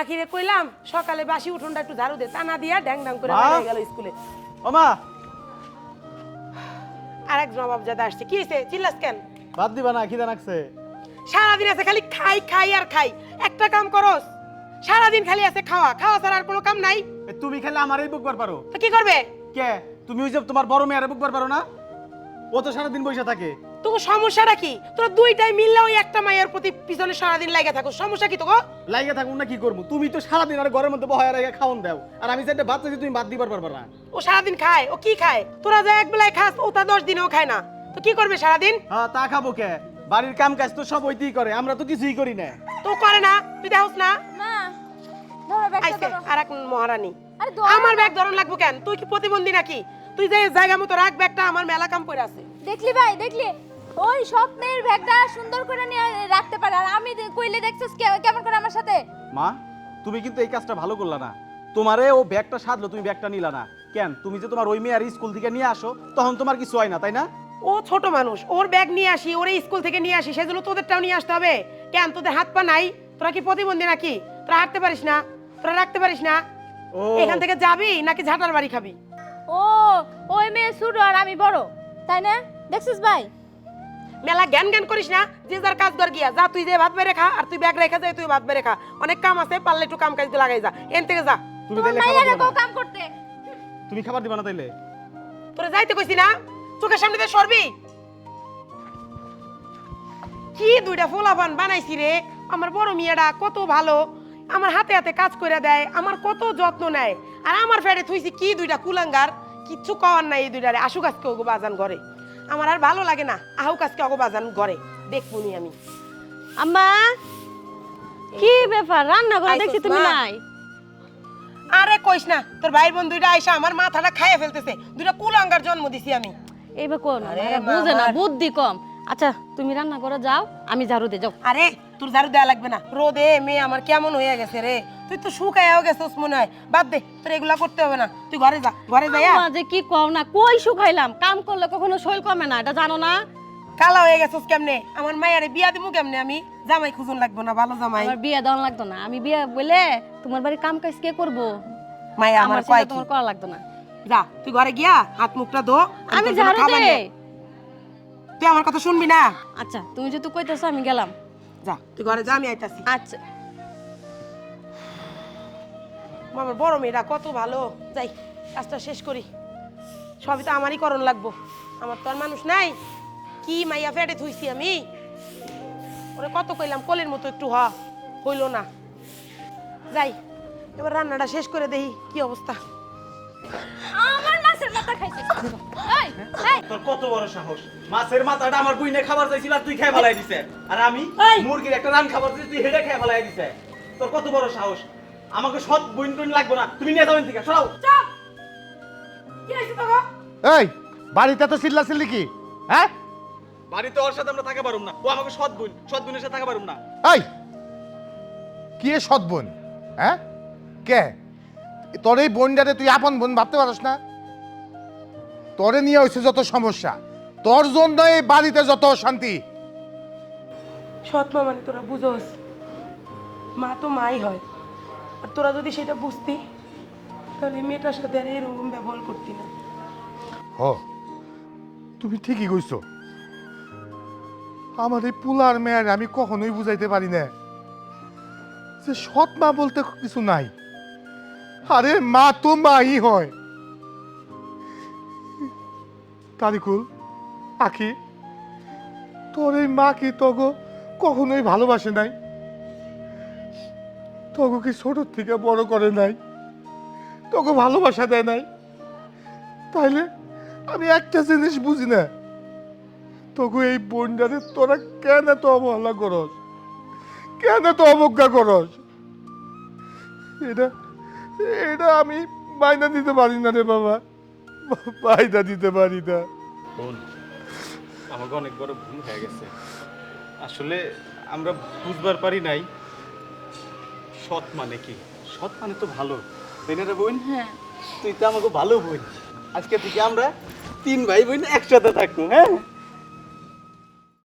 আখিরে কইলাম সকালে বাসি উঠোনটা একটু ঝাড়ু দে, তা না দিয়া ড্যাং ড্যাং করে বেরিয়ে গেল স্কুলে। ও মা, আরেক জবাব জাদা আসছে। কি হইছে, চিল্লাস কেন? ভাত দিবা না, খিদা লাগছে। সারাদিন আছে খালি খাই খাই আর খাই, একটা কাম করস? সারাদিন খালি আছে খাওয়া খাওয়া ছাড়া আর কোনো কাম নাই। তুমি খালি আমারই বুকবার পারো। তো কি করবে? কে তুমি ওই যে তোমার বড় মেয়ের বুকবার পারো না? ও তো সারাদিন বসে থাকে। তোর সমস্যাটা কি? তোরা দুইটাই মিললে ওই একটা মায়ের প্রতি পিছনে সারাদিন লাগা থাকো, সমস্যা কি তোকে? লাইগা থাকুন না, কি করবো? তুমি তো সারাদিন আর ঘরের মধ্যে বহায় রেখে খাওন দাও, আর আমি যেটা ভাত চাইছি তুমি ভাত দিবার পারবা না। ও সারাদিন খায়, ও কি খায়? তোরা যা এক বেলায় খাস, ও তা 10 দিনেও খায় না। তো কি করবে সারাদিন? হ্যাঁ, তা খাবো কে? বাড়ির কাম কাজ তো সব ওইতেই করে, আমরা তো কিছুই করি না। তো করে না, তুই দেখোস না? মা ধরো ব্যাগটা আইছে ধরো। আর এক মহারানী। আরে ধরো আমার না। ব্যাগ ধরন লাগবো কেন? তুই কি প্রতিবন্ধী নাকি? তুই যে জায়গা মতো রাখ ব্যাগটা, আমার মেলা কাম পড়ে আছে। দেখলি ভাই, দেখলি ওই স্বপ্নের ব্যাগটা সুন্দর করে নিয়ে রাখতে পারে, আর আমি কইলে দেখছিস কেমন করে আমার সাথে। মা, তুমি কিন্তু এই কাজটা ভালো করলা না। তোমারে ও ব্যাগটা সাধলো, তুমি ব্যাগটা নিলা না কেন? তুমি যে তোমার ওই মেয়ে আর স্কুল থেকে নিয়ে আসো, তখন তোমার কিছু হয় না, তাই না? ও ছোট মানুষ, ওর ব্যাগ নিয়ে আসি, ওরে স্কুল থেকে নিয়ে আসি, সেজন্য তোদেরটাও নিয়ে আসতে হবে কেন? তোদের হাত পা নাই? তোরা কি প্রতিবন্ধী নাকি? তোরা হাঁটতে পারিস না? তোরা রাখতে পারিস না? ও এখান থেকে যাবি নাকি ঝাঁটার বাড়ি খাবি? ও ওই মেয়ে ছোট আর আমি বড়, তাই না? দেখছিস ভাই, মেলা জ্ঞান জ্ঞান করিস না। যে যার কাজ কর গিয়া যা, তুই যে ভাত বেড়ে খা, আর তুই ব্যাগ রেখে যা, তুই ভাত বেড়ে খা। অনেক কাম আছে, পারলে একটু কাম কাজ লাগাই যা, এন থেকে যা। তুমি তোমার তাইলে মাইয়া খাবার দিবা রেখো না? কাম করতে। তুমি খাবার দিবা না তাইলে? তোরা যাইতে কইছি না, চোখের সামনে দিয়ে সরবি। কি দুইটা ফোলাফান বানাইছি রে। আমার বড় মেয়েটা কত ভালো, আমার হাতে হাতে কাজ করে দেয়, আমার কত যত্ন নেয়। আর আমার ফেড়ে থুইছি কি দুইটা কুলাঙ্গার, কিচ্ছু কওয়ার নাই। এই দুইটারে আশুক আজকে ওগো বাজান ঘরে, আমার আর ভালো লাগে না। আহুক আজকে ওগো বাজান ঘরে, দেখবনি আমি। আম্মা, কি ব্যাপার? রান্না করে দেখছি আইসোস তুমি মা? নাই। আরে কইস না, তোর ভাইয়ের বোন দুইটা আইসা আমার মাথাটা খাইয়ে ফেলতেছে। দুইটা কুলাঙ্গার জন্ম দিছি আমি। এইবার কোন আরে বুঝে না, আমার- বুদ্ধি কম। আচ্ছা তুমি রান্না করে যাও, আমি ঝাড়ু দিয়ে যাও। আরে তোর ঝাড়ু দেওয়া লাগবে না, রোদে মেয়ে আমার কেমন হয়ে গেছে রে। তুই তো শুকাইয়াও গেছিস মনে হয়। বাদ দে, তোর এগুলা করতে হবে না। তুই ঘরে যা, ঘরে যাইয়া আম্মা যে কি কও না, কই শুকাইলাম? কাম করলে কখনো শরীর কমে না, এটা জানো না? কালা হয়ে গেছিস কেমনে? আমার মায়ের বিয়া দিমু কেমনে আমি? জামাই খুঁজুন লাগবো না, ভালো জামাই। আমার বিয়ে দেওয়া লাগতো না, আমি বিয়ে বলে তোমার বাড়ি কাম কাজ কে করবো? মায়া আমার আমার কয় সেটা কি? তোমার করা লাগতো না। যা তুই ঘরে গিয়া হাত মুখটা ধো, আমি তোর জন্য ঝাড়ু খাবার দে। নিয়ে- তুই আমার কথা শুনবি না? আচ্ছা তুমি যেহেতু কইতেছো আমি গেলাম। যা তুই ঘরে যা, আমি আইতাছি। আচ্ছা আমার বড় মেয়েরা কত ভালো। যাই কাজটা শেষ করি, সবই তো আমারই করণ লাগবো। আমার তো আর মানুষ নাই। কি মাইয়া ফেটে থুইছি আমি। ওরে কত কইলাম কোলের মতো একটু হইল না। যাই এবার রান্নাটা শেষ করে দেই কি অবস্থা। আমার মাছের মাথা খাইছিস। এই এই তোর কত বড় সাহস! মাছের মাথাটা আমার বুইনে খাবার চাইছিল আর তুই খেয়ে ফেলাই দিছে। আর আমি এই! মুরগির একটা রান খাবার দিছি, তুই হেডে খেয়ে ফেলাই দিছে। তোর কত বড় সাহস! আমাকে সৎ বুইন টুইন লাগবো না, তুমি নিয়ে যাবেন থেকে সরাও। চুপ! কি হইছে তোগো? এই বাড়িতে তো চিল্লা চিল্লি কি? হ্যাঁ বাড়িতে ওর সাথে আমরা থাকা পারুম না, ও আমাকে সৎ বোনের সাথে থাকা পারুম না। এই কি এ সৎ বোন? হ্যাঁ কে তোর এই বোনটারে তুই আপন বোন ভাবতে পারস না? তোরে নিয়ে হয়েছে যত সমস্যা, তোর জন্য এই বাড়িতে যত অশান্তি। সৎ মা মানে তোরা বুঝোস, মা তো মাই হয়। আর তোরা যদি সেটা বুঝতি তাহলে এই মেয়েটার সাথে আর এরকম ব্যবহার করতি না। হ তুমি ঠিকই কইছো। আমার এই পুলার মেয়ের আমি কখনোই বুঝাইতে পারি না যে সৎ মা বলতে কিছু নাই। আরে মা তো মাই হয়। তারিকুল, আখি, তোর এই মা কি তোগো কখনোই ভালোবাসে নাই? তোগো কি ছোট থেকে বড় করে নাই? তোকে ভালোবাসা দেয় নাই? তাইলে আমি একটা জিনিস বুঝি না, তোকে এই বোনটারে তোরা কেন এত অবহেলা করস, কেন এত অবজ্ঞা করস? এটা এটা আমি মাইনা দিতে পারি না রে বাবা, মাইনা দিতে পারি না। বোন, আমাকে অনেক বড় ভুল হয়ে গেছে। আসলে আমরা বুঝবার পারি নাই সৎ মানে কি। সৎ মানে তো ভালো, তাই না রে বোন? হ্যাঁ তুই তো আমাকে ভালো বোন। আজকে থেকে আমরা 3 ভাই বোন একসাথে থাকবো। হ্যাঁ।